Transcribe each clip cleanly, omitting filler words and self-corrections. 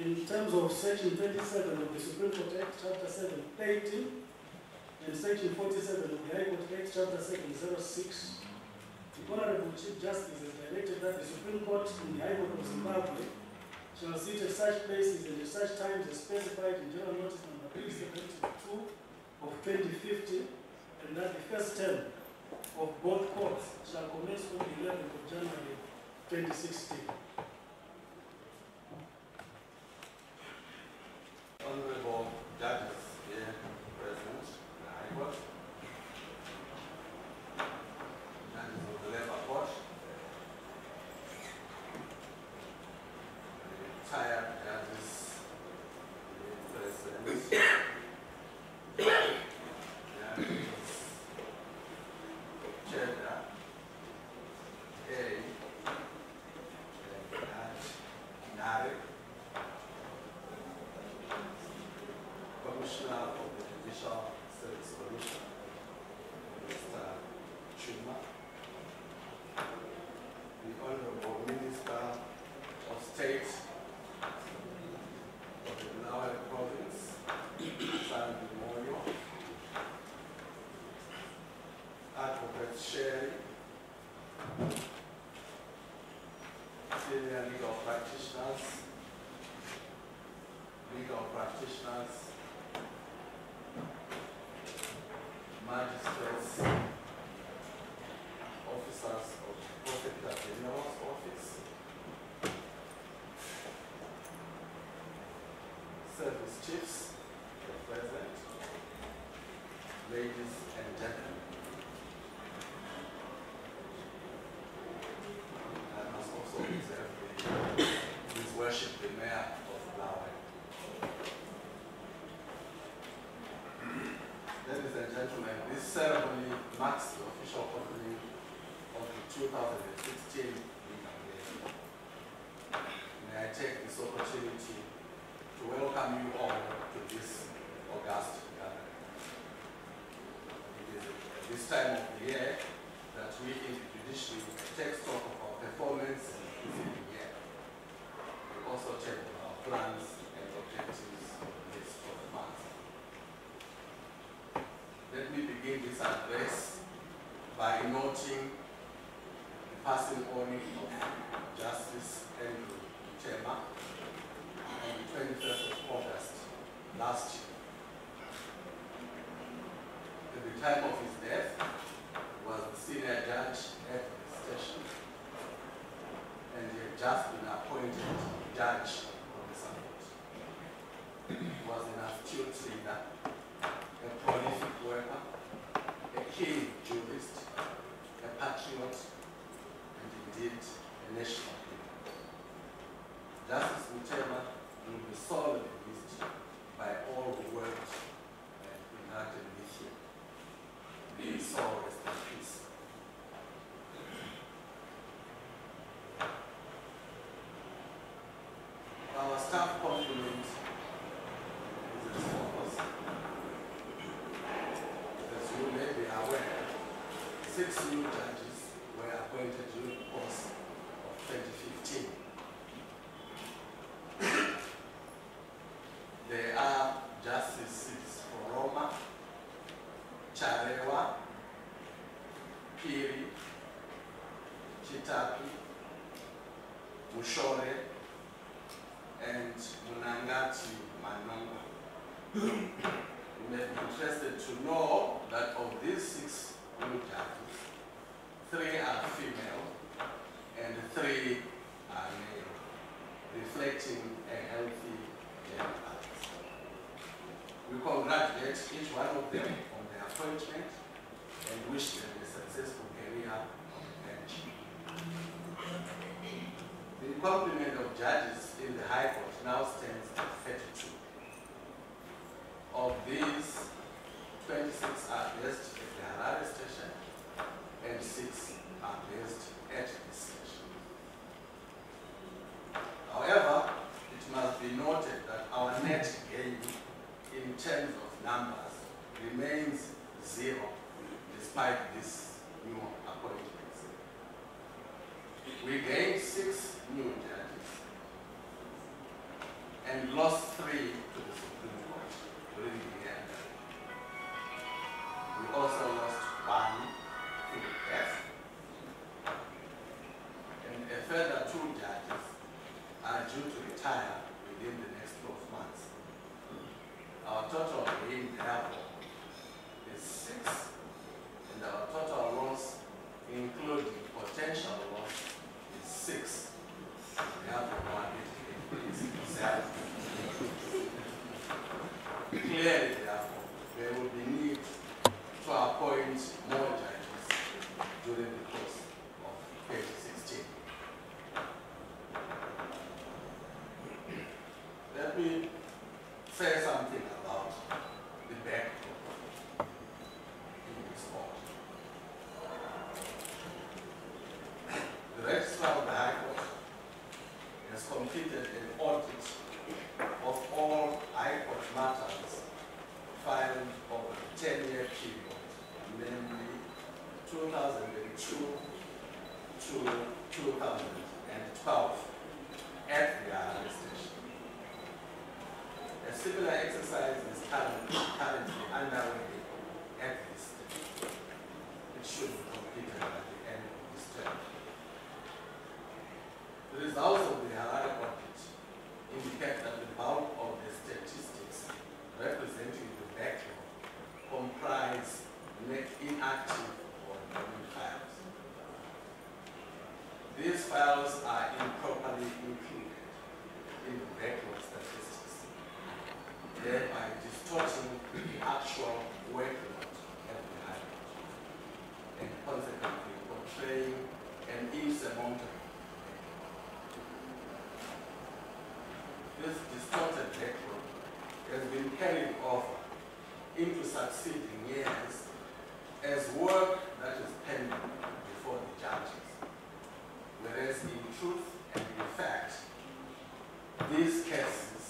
in terms of Section 27 of the Supreme Court Act, Chapter 780, and Section 47 of the High Court Act, Chapter 706, the Honorable Chief Justice has directed that the Supreme Court in the High Court of Zimbabwe shall sit at such places and at such times as specified in General Notice Number 372 of 2050, and that the first term of both courts shall commence on the 11th of January 2016. Honorable judges here present, the High Court, judges of the Labour Court, the retired judges present, judges Cheddar, A, and Nare, Commissioner of the Judicial Service Commission, Mr. Chuma, the Honorable Minister of State of the Bulawayo Province, Sandy Moyo, Advocate Sherry, senior legal practitioners, magistrates, officers of the Protector General's Office, service chiefs present, ladies and gentlemen. I must also observe His Worship the Mayor of Bulawayo. Ladies and gentlemen, this ceremony marks the official opening of the 2016 legal year. May I take this opportunity to welcome you all to this august gathering. It is at this time of the year that we in the judiciary take stock of our performance in the preceding year. We also check our plans and objectives for this month. Let me begin this address by noting the passing on of Justice Andrew Chema on the 21st of August last year. At the time of his death, he was the senior judge at the station, and he had just been appointed judge of the circuit. He was an astute leader, a prolific worker, a keen jurist, a patriot, and indeed a national leader. Justice Mutema will be sorely missed by all who worked and interacted with him. May his soul rest in peace. Our staff complement is as follows. As you may be aware, 6 new judges were appointed during the course of 2015. They are Justices Roma, Charewa, Piri, Chitapi, Mushore, and Munangati Manonga. You may be interested to know that of these 6 new judges, 3 are female and 3 are male, reflecting a healthy gender balance. We congratulate each one of them on their appointment and wish them a successful career and the complement of judges in the High Court now stands at 32. Of these, 26 are based at the Harare station and 6 are based at the station. However, it must be noted that our net gain in terms of numbers remains 0 despite these new appointments. We gained 6 new judges and lost 3 to the Supreme Court during the year. We also lost 1 through death. And a further 2 judges are due to retire within the next 12 months. Our total gain, therefore, is 6, and our total loss, including potential loss, is 6. Therefore, 188 is 7. Clearly, therefore, there will be need to appoint more judges during the course of 2016. Let me say something about the backdrop in this court. The Registrar of the High Court has completed an audit of all High Court matters filed over a 10-year period, namely 2002 to 2012 at the RRA station. A similar exercise is currently underway at this stage. It should be completed by the end of this term. The results of the Harare audit indicate that the bulk of the statistics representing the backlog comprise inactive or dormant files. These files are improperly included in the backlog statistics, thereby distorting the actual workload at the High Court and consequently portraying an insurmountable. This distorted backlog has been carried over into succeeding years as work that is pending before the judges, whereas in truth and in fact, these cases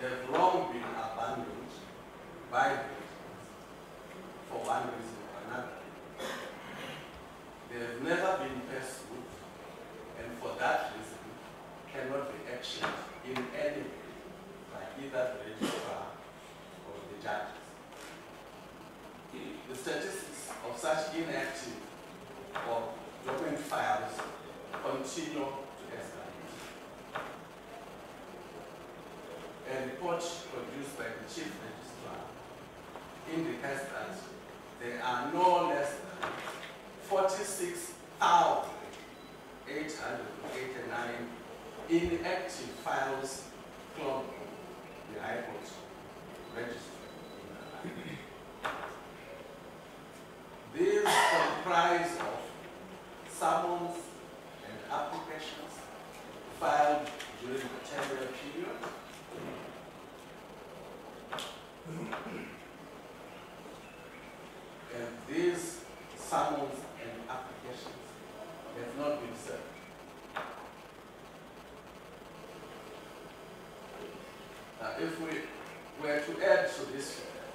have long been abandoned by the victims for one reason or another. They have never been pursued, and for that reason cannot be actioned in any way by either the registrar or the judges. The statistics of such inactive or dormant files continue to escalate. A report produced by the Chief Registrar indicates that there are no less than 46,889 inactive files clogging the High Court registry. These comprise of summons and applications filed during the 10-year period, and these summons and applications have not been served. If we were to add to this figure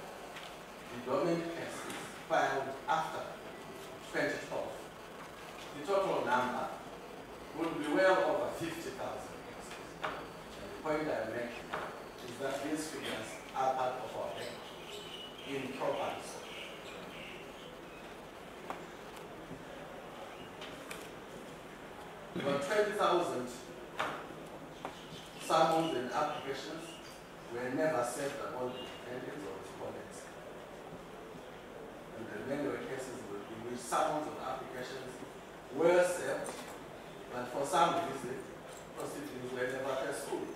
the dormant cases filed after 2012, the total number would be well over 50,000 cases. And the point I'm making is that these figures are part of our record in proper research. About 20,000 summons and applications were never served upon the defendants or respondents. And there many were cases in which summons and applications were served, but for some reason, proceedings were never pursued.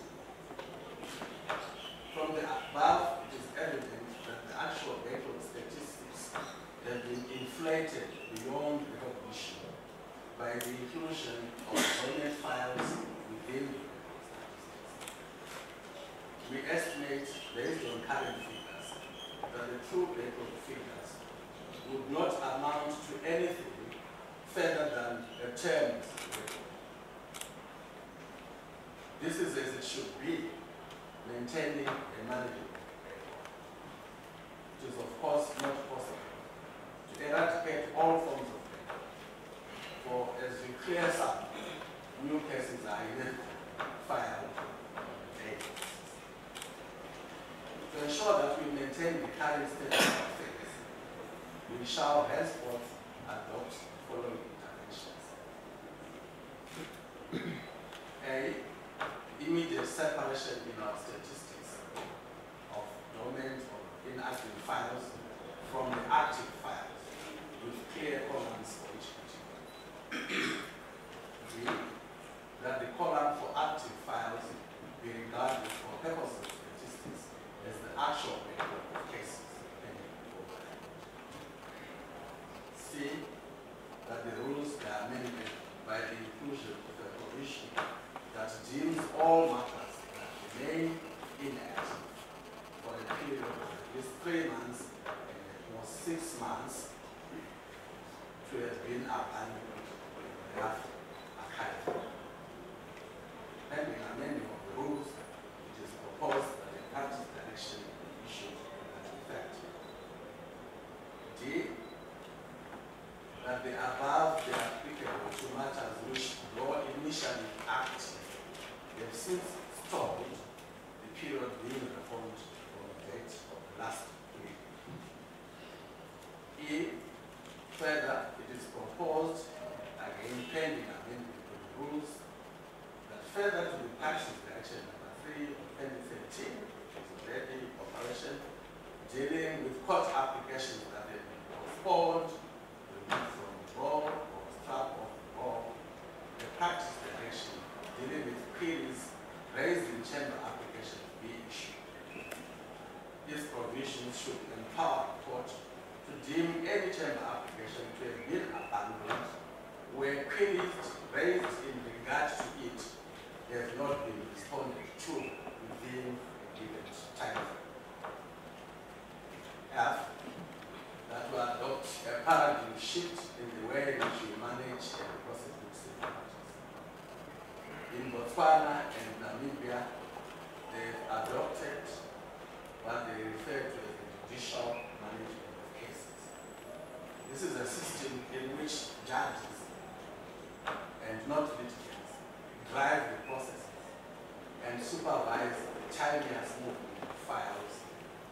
From the above, it is evident that the actual backlog statistics have been inflated beyond recognition by the inclusion of dormant files within the backlog statistics. We estimate, based on current figures, that the true backlog figures would not amount to anything further than a term's record. This is as it should be, maintaining a manageable backlog. It is, of course, not possible to eradicate all forms of backlog, for as you clear some, new cases are inevitably filed on a To ensure that we maintain the current state of affairs, we shall henceforth adopt following interventions. A. Immediate separation in our statistics of dormant or inactive files from the active files with clear columns for each category. B. That the column for active files be regarded for purposes of statistics as the actual record of cases pending over. C. That the rules be amended by the inclusion of a provision that deems all matters that remain inactive for a period of at least 3 months and at most 6 months to have been abandoned or thereafter archived. Pending amending of the rules, it is proposed that a practice direction be issued to that effect. D. That the above be applicable to matters which, though initially active, have since stopped, the period being reformed from the date of the last period. E. Further, it is proposed, again pending amendment to the rules, that further to the practice direction number 3 of 2013, which is already in operation, dealing with court applications that have been postponed, removed from the roll or struck off the roll, the practice direction dealing with queries raised in chamber applications be issued. These provisions should empower the court to deem any chamber application to have been abandoned where queries raised in regard to it have not been responded to within a given time. F. That will adopt a paradigm shift in the way in which we manage and prosecute civil matters. In Botswana and Namibia, they've adopted what they refer to as the judicial management of cases. This is a system in which judges and not litigants drive the processes and supervise the timeliness movement of files,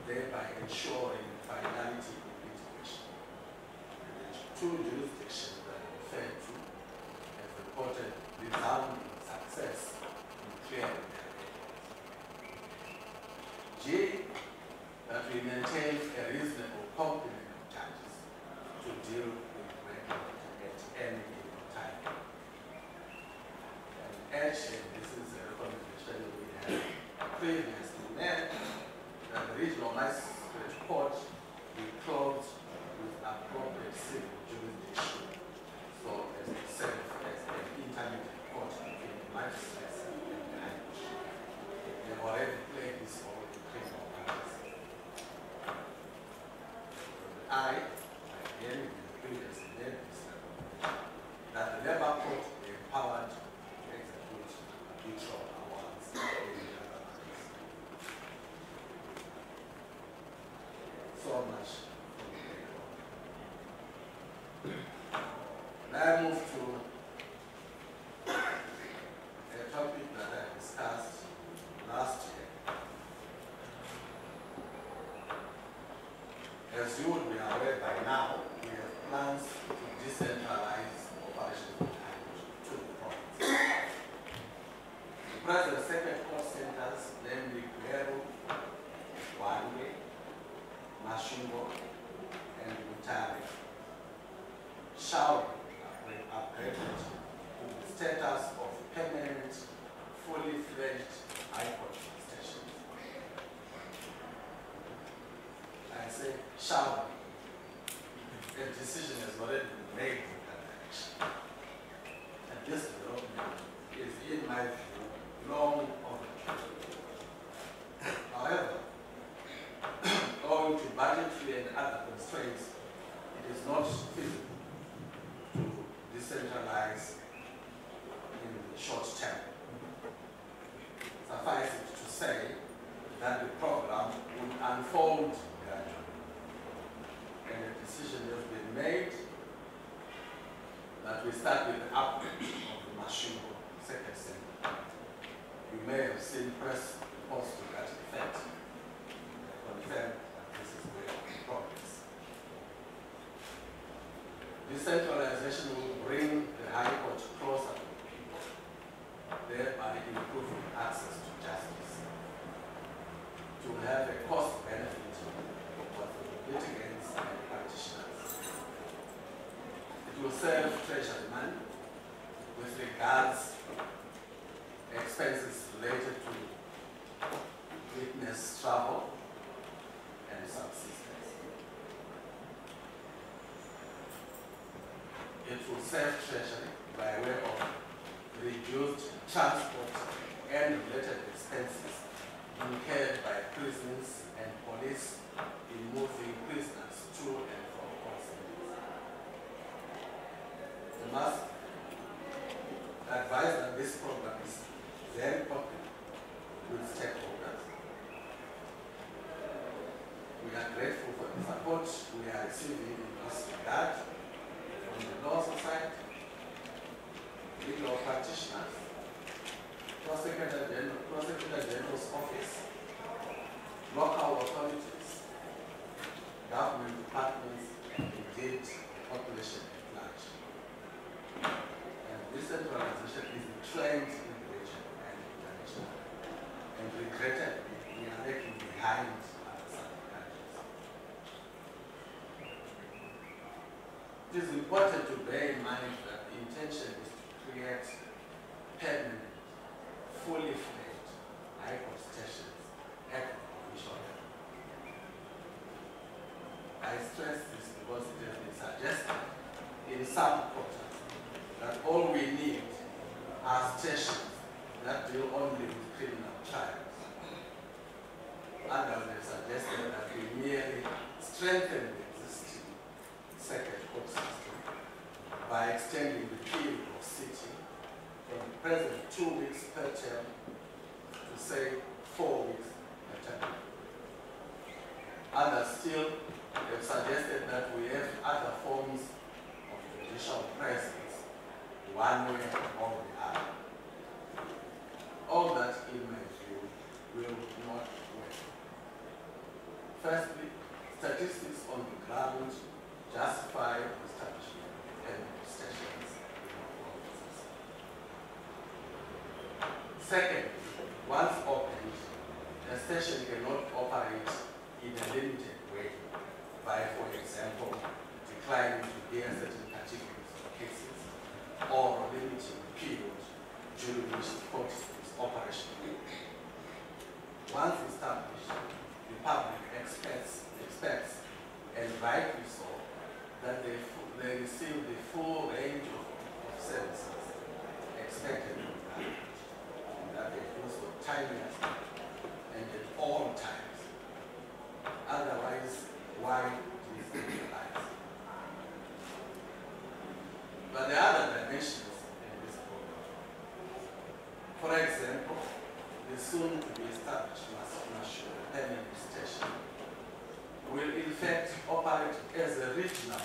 thereby ensuring finality in litigation. And the 2 jurisdictions that I referred to have reported resounding success in clearing their records. G. That we maintain a reasonable complement of judges to deal with the record at any given time. And H, and this is a recommendation we have previously made, that the regional magistrate court be clothed with appropriate civil jurisdiction, so as to serve as an intermediate court between the magistrates and the high court. They have already played this role in criminal matters. I, again, in the previous made this recommendation, that the labor court be empowered to execute arbitral awards in the labor matters. So much for the labor. Now I move to a topic that I discussed last year. As you would be aware by now, we have plans to decentralize operations to the province. The present second court centers, namely Guero, Wange, Mashingo, and Butare, shall be upgraded to the status of permanent, fully fledged high court stations. I say shall be. A decision has already been made in that direction. And this development is, in my view, long overdue. However, owing to budgetary and other constraints, it is not feasible to decentralize in the short term. Suffice it to say that the program will unfold gradually. And a decision has been made that we start with the upgrade of the Mashingo second center. You may have seen press reports to that effect. decentralization will bring the High Court closer to people, thereby improving access to justice. To have a cost benefit for litigants and practitioners. It will save treasury money with regards expenses related to witness travel and subsistence. It will save treasury by way of reduced transport and related expenses incurred by prisons and police in moving prisoners to and from hospitals. I must advise that this program is very popular with stakeholders. We are grateful for the support we are receiving in this regard from the Law Society, legal practitioners, Prosecutor General's Office, local authorities, government departments, and indeed population at large. And decentralization is a trend in the region and internationally. And regrettably, we are lagging behind other southern countries. It is important to bear in mind that the intention is to create permanent, fully fledged High Court stations at the provincial level. I stress this because it has been suggested in some quarters that all we need are stations that deal only with criminal trials. Others have suggested that we merely strengthen the existing circuit court system by extending the period of sitting from the present 2 weeks per term to say 4 weeks per term. Others still have suggested that we have other forms of judicial presence, one way or the other. All that, in my view, will not work. Firstly, statistics on the ground justify the establishment of permanent stations in our provinces. Second, once opened, a station cannot operate in a limited way by, for example, declining to hear certain categories of cases or limiting the period during which the court is operational. Once established, the public expects, and rightly so, that they receive the full range of services expected of them, and that they do so timelessly and at all times. Otherwise, why decentralize? But there are other dimensions in this program. For example, the soon-to-be-established national permanent station will in fact operate as a regional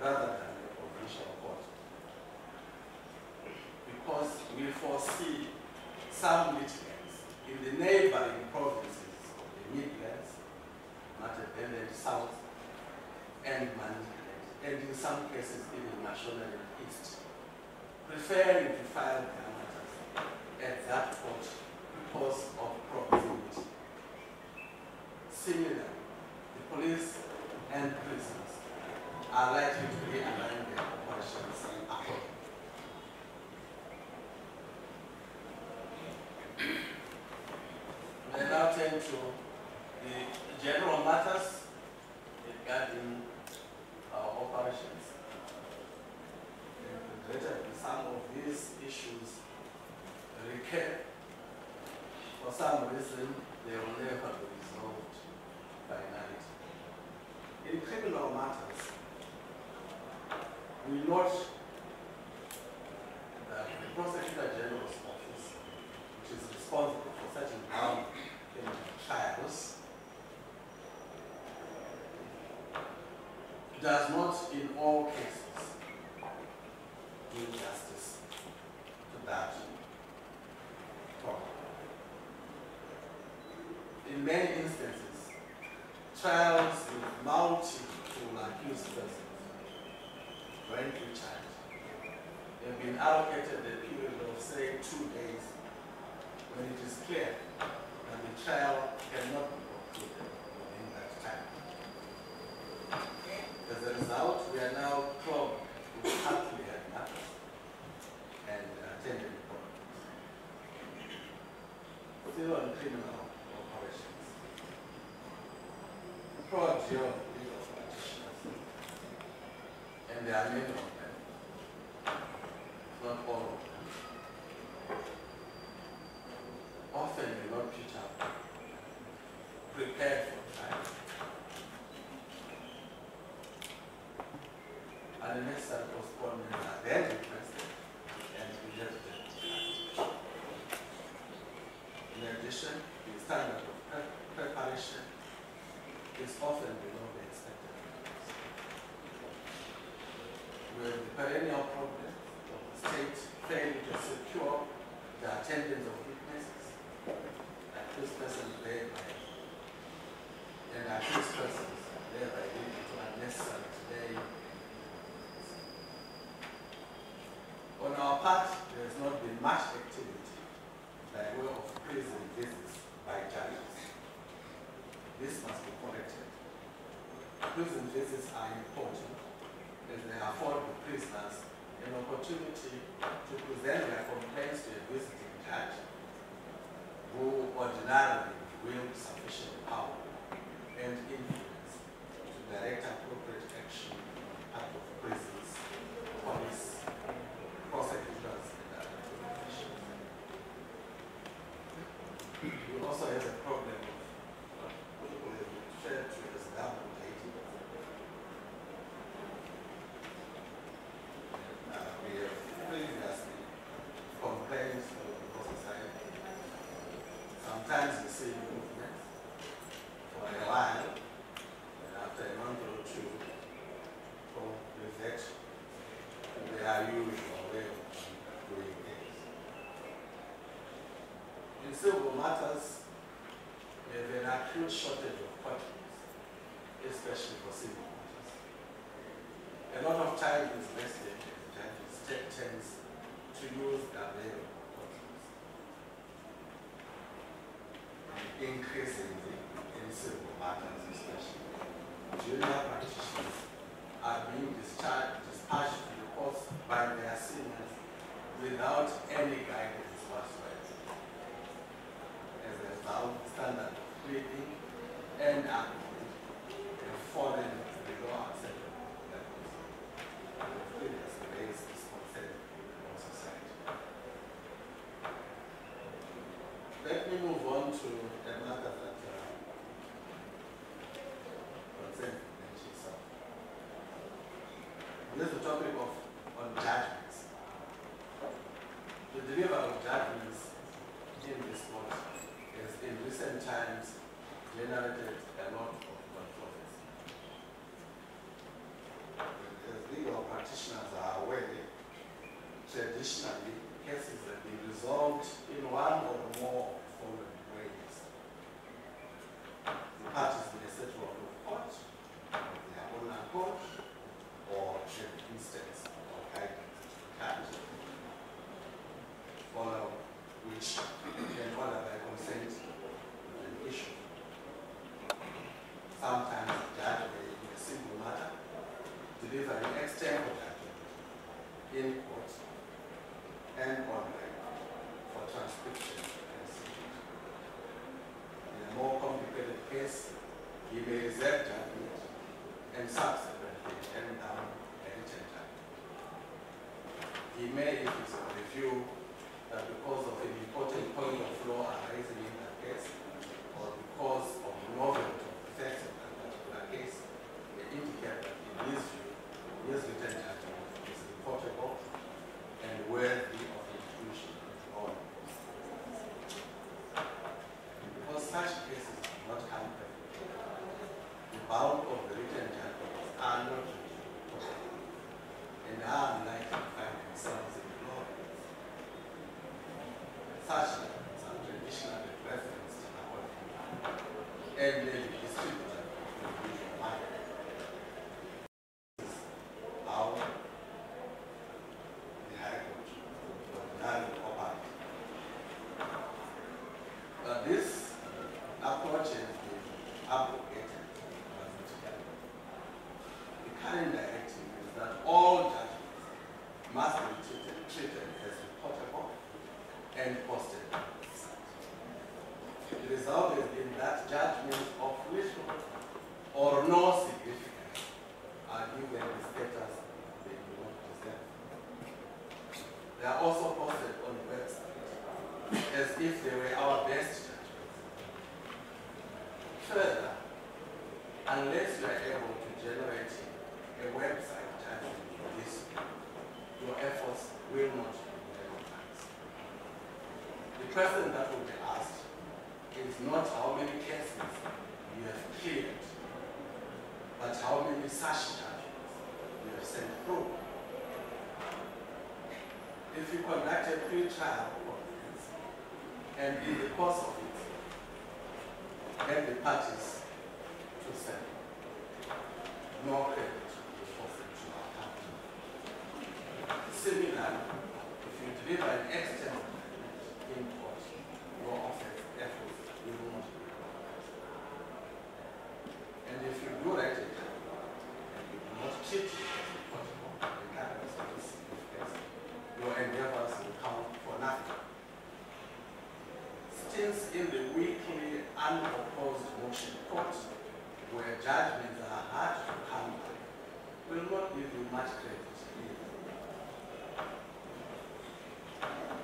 rather than a provincial court, because we foresee some litigants in the neighboring provinces of the Midlands, Matabele, South, and Manicaland, and in some cases even Mashonaland and East, preferring to file their matters at that court because of proximity. Similarly, the police and prisons are likely to realign their operations accordingly. We now turn to the general matters regarding our operations. And regrettably, some of these issues recur. For some reason, they will never be resolved finally. In criminal matters, we note that the Prosecutor General's Office, which is responsible for setting down criminal trials, does not in all cases do justice to that problem. In many instances, trials with multiple accused persons jointly charged, have been allocated a period of, say, 2 days when it is clear that the trial cannot be concluded within that time. As a result, we are now clogged with hardly had matters and attended problems. Still on criminal operations. Prodigy of legal practitioners, and there are many of them, not all of them. Often you not pitch up, prepared for trial. Unnecessary postponements are then requested and rejected. In addition, the standard of preparation is often below the expected levels. With the perennial problem of the state failing to secure the attendance of witnesses, accused persons thereby, and accused persons thereby leading to unnecessary delay. On our part, there has not been much activity by way of prison visits by judges. This must be corrected. Prison visits are important as they afford the prisoners an opportunity to present their complaints to a visiting judge who ordinarily wield sufficient power and influence to direct appropriate action out of prisons, police, prosecutors, and other officials. We also have a problem of people have been referred to as double dating. We have previously complained to the society. Sometimes we see movements for a while, and after a month or two, people revert to their usual way of doing things. In civil matters, we have an acute shortage of courtrooms, especially for civil matters. A lot of time is wasted as judges take turns to use the available courtrooms. Increasingly, in civil matters especially, junior practitioners are being dispatched to the courts by their seniors without any guidance whatsoever. As a result, the standard of pleading and argument have fallen below acceptable levels. And have previously raised this concern in our society. Let me move on to a matter that concerns the bench itself. This is the topic on judgments. The delivery of judgments in this court has in recent times generated a lot of controversy. As legal practitioners are aware, traditionally cases have been resolved in one or more following ways. The parties may settle out of court, of their own accord, or an instance of guidance to follow which can order by consent an issue. Sometimes the judge may, in a single matter, deliver an external judgment in court and on record for transcription and signature. In a more complicated case, he may reserve judgment and subsequently hand down a written judgment. He may, if it's a review, that because of an important point of law arising in that case, or because of the novelty of the facts of that particular case, they indicate that in his view, his written judgment is reportable and worthy of inclusion in the law. Because such cases do not come perfectly, the bulk of the written judgments are not reportable and are unlikely to find themselves in the law. Such judgments are traditionally referenced in our and may be distributed in the usual manner. How But this approach has been abrogated. The current directive is that all judgments must be treated as reportable and posted on the site. The result has been that judgments of little or no significance are given the status they do not deserve. They are also posted on the website as if they were our best judgments. Further, unless you are able to generate a website judgment this way, your efforts will not be recognized. The question that will be asked is not how many cases you have cleared, but how many such judgments you have sent through. If you conduct a pre-trial conference, and in the course of it, get the parties to settle, no credit is posted to your account. Similarly, if you deliver an external judgment in court, your office efforts will not be recognized. And if you do write a judgment and you do not treat it as reportable, regardless of its significance, your endeavors will count for nothing. Since in the weekly unopposed motion court, where judgments are hard to come by, will not give you much credit either.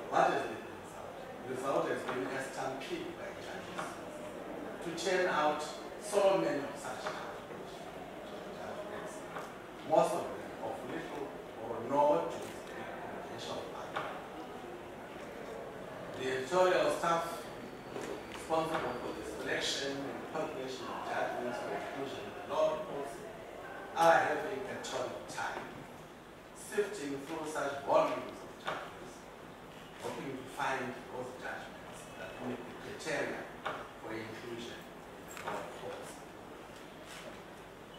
What has been the result? The result has been a stampede by judges to churn out so many of such judgments, most of them of little or no jurisdictional value. The editorial staff responsible for the selection and publication of judgments for inclusion in the law reports are having a troubled time sifting through such volumes of judgments, hoping to find those judgments that meet the criteria for inclusion in the law reports.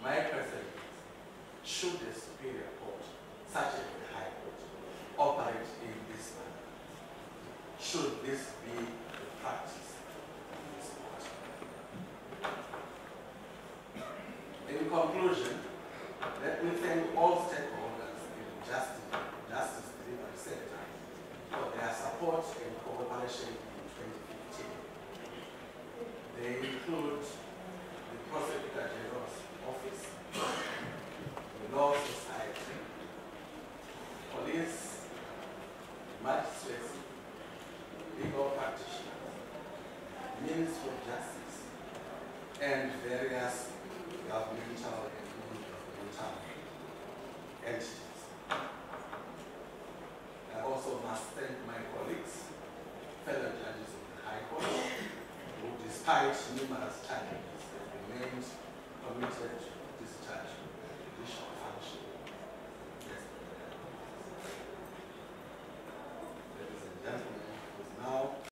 My question is, should the Superior Court, such as the High Court, operate in this manner? Should this be the practice? In conclusion, let me thank all stakeholders in the justice delivery sector for their support and cooperation in 2015. They include the Prosecutor General's Office, the Law Society, police, magistrates, legal practitioners, Ministry of Justice, and various governmental and non-governmental entities. I also must thank my colleagues, fellow judges of the High Court, who despite numerous challenges have remained committed to discharge the judicial